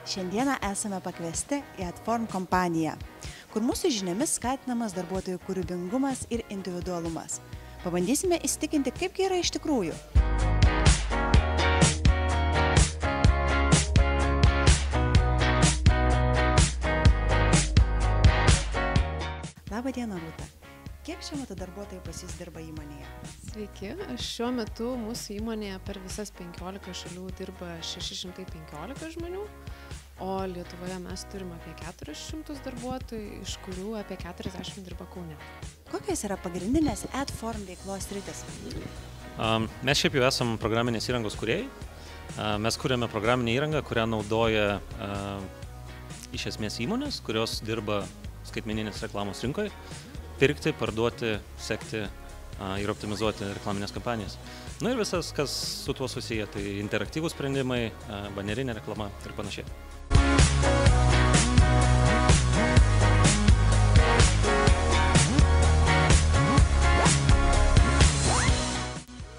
Šiandieną esame pakviesti į Adform kompaniją, kur mūsų žiniomis skatinamas darbuotojų kūrybingumas ir individualumas. Pabandysime įsitikinti, kaipgi yra iš tikrųjų. Labą dieną, Rūta. Kiek šiuo metu darbuotojai pas jūs dirba įmonėje? Sveiki, šiuo metu mūsų įmonėje per visas 15 šalių dirba 615 žmonių, o Lietuvoje mes turime apie 400 darbuotojų, iš kurių apie 40 dirba Kaune. Kokios yra pagrindinės Adform veiklos sritys? Mes šiaip jau esam programinės įrangos kūrėjai. Mes kūrėme programinę įrangą, kurią naudoja iš esmės įmonės, kurios dirba skaitmeninės reklamos rinkoje. Pirkti, parduoti, sekti ir optimizuoti reklaminės kampanijas. Ir visas, kas su tuo susiję, tai interaktyvūs sprendimai, banerinė reklama ir panašiai.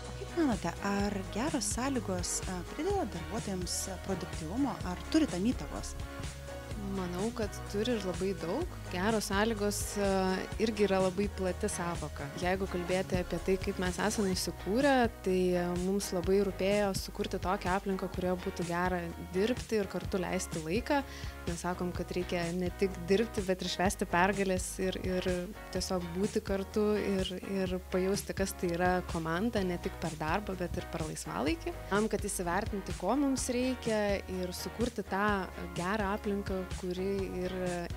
O kaip manote, ar geros sąlygos prideda darbuotojams produktyvumo, ar turi tam įtakos? Manau, kad turi ir labai daug. Geros sąlygos irgi yra labai plati sąvoka. Jeigu kalbėti apie tai, kaip mes esame įsikūrę, tai mums labai rūpėjo sukurti tokią aplinką, kurioje būtų gera dirbti ir kartu leisti laiką. Mes sakom, kad reikia ne tik dirbti, bet ir švęsti pergalės ir tiesiog būti kartu ir pajausti, kas tai yra komanda, ne tik per darbą, bet ir per laisvalaikį. Tam, kad įsivertinti, ko mums reikia ir sukurti tą gerą aplinką, kuri ir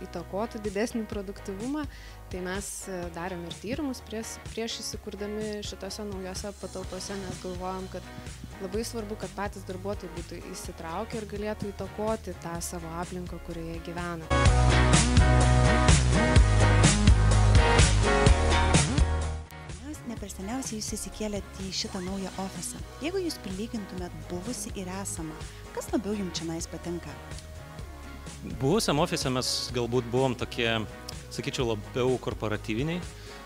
įtakotų didesnį produktyvumą, tai mes darėm ir tyrimus prieš įsikurdami šitose naujose patalpose, nes galvojom, kad labai svarbu, kad patys darbuotojai būtų įsitraukę ir galėtų įtakoti tą savo aplinką, kurioje gyvena. Ne per seniausiai jūs įsikėlėt į šitą naują ofisą. Jeigu jūs prilygintumėt buvusi ir esamą, kas labiau jums čionais patinka? Buvusiam ofise mes galbūt buvom tokie, sakyčiau, labiau korporatyviniai,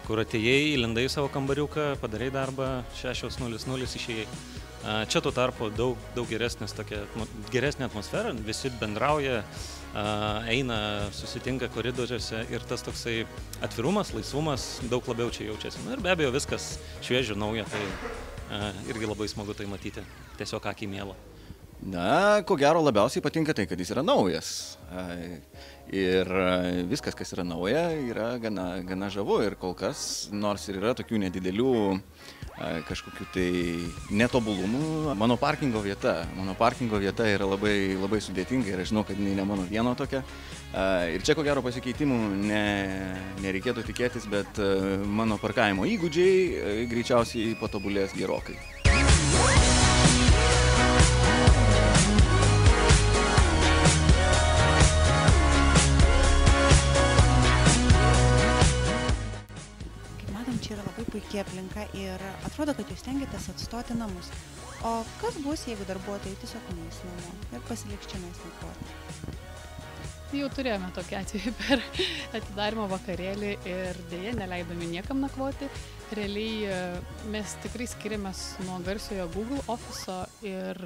kur atėjai, įlindai į savo kambariuką, padarai darbą 6:00 išėjai. Čia tuo tarpu daug geresnė atmosfera, visi bendrauja, eina, susitinka koridoriuose ir tas toksai atvirumas, laisvumas daug labiau čia jaučiasi. Ir be abejo viskas šviežio, nauja, tai irgi labai smagu tai matyti, tiesiog akiai miela. Na, ko gero labiausiai patinka tai, kad jis yra naujas. Ir viskas, kas yra nauja, yra gana žavu. Ir kol kas, nors ir yra tokių nedidelių kažkokių tai netobulumų, mano parkingo vieta yra labai sudėtinga ir aš žinau, kad ne mano vieno tokia. Ir čia ko gero pasikeitimų nereikėtų tikėtis, bet mano parkavimo įgūdžiai greičiausiai patobulės gerokai. Čia yra labai puikiai aplinka ir atrodo, kad jūs stengiatės atstoti namus. O kas bus, jeigu darbuotojai tiesiog neis namo ir pasiliks čia nakvoti? Jau turėjome tokį atvejį per atidarymo vakarėlį ir dėja neleidome niekam nakvoti. Realiai mes tikrai skiriamės nuo garsiojo Google ofiso ir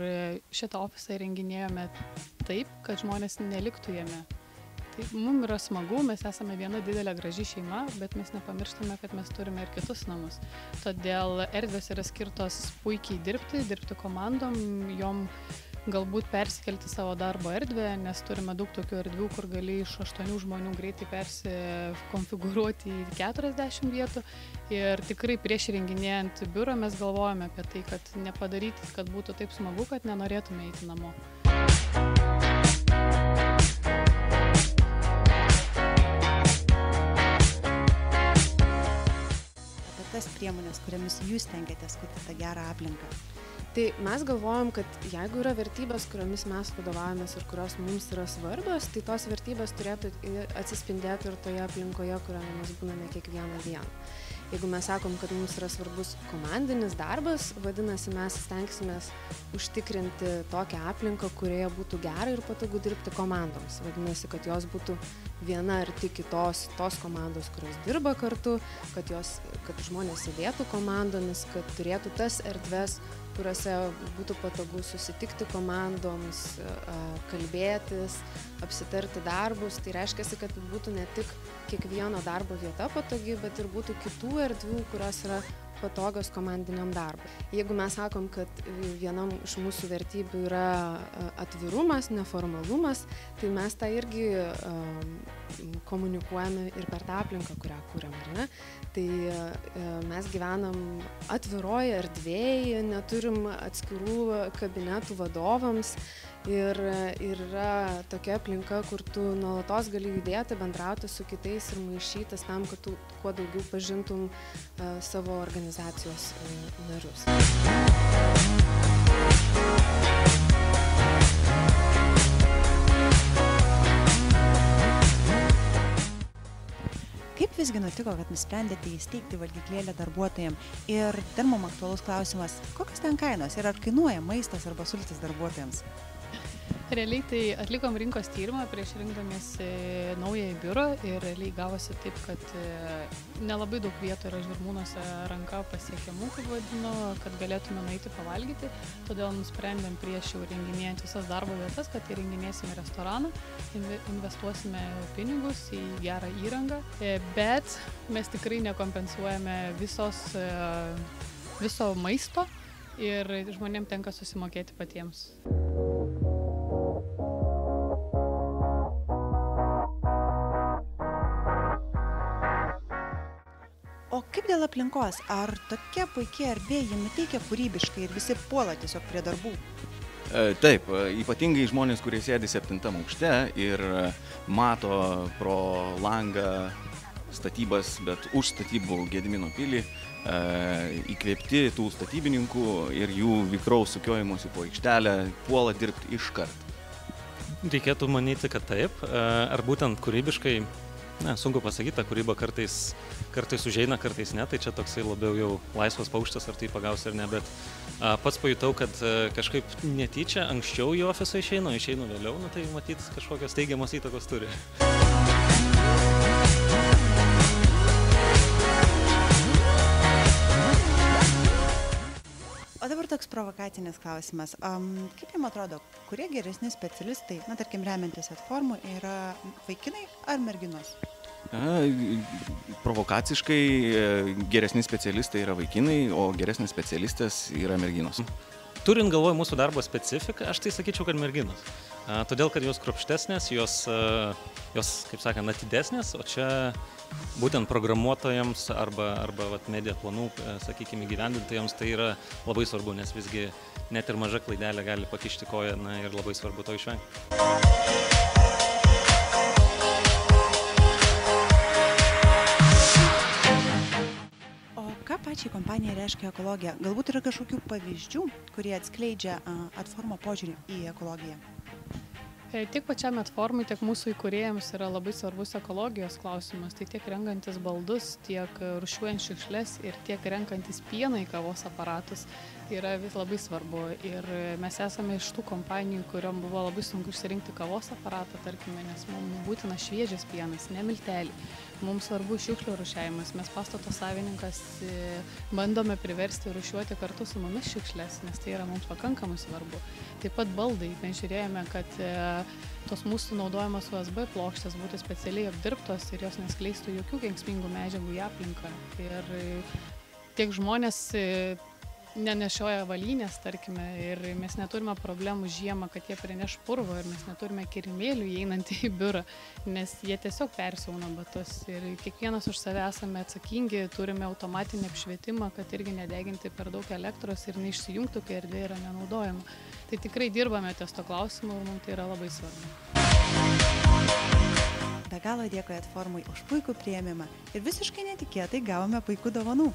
šitą ofisą įrenginėjome taip, kad žmonės neliktų jame. Mums yra smagu, mes esame viena didelė graži šeima, bet mes nepamirštame, kad mes turime ir kitus namus. Todėl erdvės yra skirtos puikiai dirbti komandom, jom galbūt persikelti savo darbo erdvę, nes turime daug tokių erdvių, kur gali iš 8 žmonių greitai persikonfigūruoti į 40 vietų. Ir tikrai prieš įrenginėjant biurą mes galvojame apie tai, kad nepadaryti, kad būtų taip smagu, kad nenorėtume eiti namo. Tas priemonės, kuriamis jūs stengiatės kurti tą gerą aplinką? Tai mes galvojam, kad jeigu yra vertybės, kuriomis mes vadovaujamės ir kurios mums yra svarbios, tai tos vertybės turėtų atsispindėti ir toje aplinkoje, kurioje mes būname kiekvieną dieną. Jeigu mes sakom, kad mums yra svarbus komandinis darbas, vadinasi, mes stengsimės užtikrinti tokią aplinką, kurioje būtų gera ir patogu dirbti komandoms. Vadinasi, kad jos būtų viena arti kitos tos komandos, kurios dirba kartu, kad žmonės sėdėtų komandomis, kad turėtų tas erdves, kuriuose būtų patogu susitikti komandoms, kalbėtis, apsitarti darbus. Tai reiškia, kad būtų ne tik kiekvieno darbo vieta patogi, bet ir būtų kitų erdvių, kurios yra patogios komandiniam darbui. Jeigu mes sakom, kad vienam iš mūsų vertybių yra atvirumas, neformalumas, tai mes tą irgi komunikuojame ir per tą aplinką, kurią kūrėm, ar ne? Tai mes gyvenam atviroje erdvėje, neturim atskirų kabinetų vadovams ir yra tokia aplinka, kur tu nuolatos gali judėti, bendrauti su kitais ir maišytis tam, kad tu kuo daugiau pažintum savo organizacijos narius. Kaip visgi nutiko, kad nusprendėte įsteigti valgyklėlę darbuotojams? Ir dar mums aktualus klausimas, kokios ten kainos ir ar kainuoja maistas arba sultis darbuotojams? Realiai tai atlikom rinkos tyrimą prieš rinkdamiesi naująjį biurą ir realiai gavosi taip, kad nelabai daug vietų yra Žirmūnuose ranka pasiekiamų, kaip vadinu, kad galėtume nueiti pavalgyti. Todėl nusprendėm prieš jau renginėjant visas darbo vietas, kad įrenginėsime restoraną, investuosime pinigus į gerą įrangą, bet mes tikrai nekompensuojame viso maisto ir žmonėms tenka susimokėti patiems. O kaip dėl aplinkos? Ar tokia puikia erdvė jį nuteikia kūrybiškai ir visi puola tiesiog prie darbų? Taip, ypatingai žmonės, kurie sėdi 7. aukšte ir mato pro langą statybas, bet už statybų Gedimino pilį, įkvėpti tų statybininkų ir jų vikraus sukiojimusi po aikštelę, puola dirbti iškart. Reikėtų manyti, kad taip. Ar būtent kūrybiškai, sunku pasakyti, ta kūryba kartais užeina, kartais ne, tai čia toksai labiau jau laisvas paukštas, ar tai pagausi ar ne, bet pats pajutau, kad kažkaip netyčia anksčiau į ofisą išeinu vėliau, tai matyt kažkokios teigiamos įtakos turi. O dabar toks provokacinis klausimas. Kaip jums atrodo, kurie geresni specialistai, tarkim, remiantis Adformu, yra vaikinai ar merginos? Provokaciškai geresni specialistai yra vaikinai, o geresnės specialistės yra merginos. Turint galvoj mūsų darbo specifiką, aš tai sakyčiau, kad merginos. Todėl, kad jos kruopštesnės, jos, kaip sakant, atidesnės, o čia būtent programuotojams arba media planų, sakykime, įgyvendintojams tai yra labai svarbu, nes visgi net ir maža klaidelė gali pakišti koją ir labai svarbu to išvengti. Ką pačiai kompanijai reiškia ekologija? Galbūt yra kažkokių pavyzdžių, kurie atskleidžia Adformo požiūrį į ekologiją? Tiek pačiam Adformui, tiek mūsų įkūrėjams yra labai svarbus ekologijos klausimas. Tai tiek renkantis baldus, tiek rūšiuojant šiukšles ir tiek renkantis pieną į kavos aparatus yra labai svarbu. Ir mes esame iš tų kompanijų, kuriuom buvo labai sunku išsirinkti kavos aparatą, tarkime, nes mums būtina šviežias pienas, ne miltelį. Mums svarbu šiukšlių rūšiavimas. Mes pastato savininkas bandome priversti rūšiuoti kartu su mumis šiukšles, nes tai yra mums pakankamai svarbu. Taip pat baldai. Mes žiūrėjome, kad tos mūsų naudojamos USB plokštės būtų specialiai apdirbtos ir jos neskleistų jokių kenksmingų medžiagų į aplinką. Ir tiek žmonės nenešioja avalynės, tarkime, ir mes neturime problemų žiemą, kad jie prineš purvo ir mes neturime kirimėlių įeinant į biurą, nes jie tiesiog persiauna batus ir kiekvienas už save esame atsakingi, turime automatinį apšvietimą, kad irgi nedeginti per daug elektros ir neišsijungtų, kai erdvė yra nenaudojama. Tai tikrai dirbame ties to klausimu ir mums tai yra labai svarbu. Be galo dėkoju Adformui už puikų priėmimą ir visiškai netikėtai gavome puikų dovanų.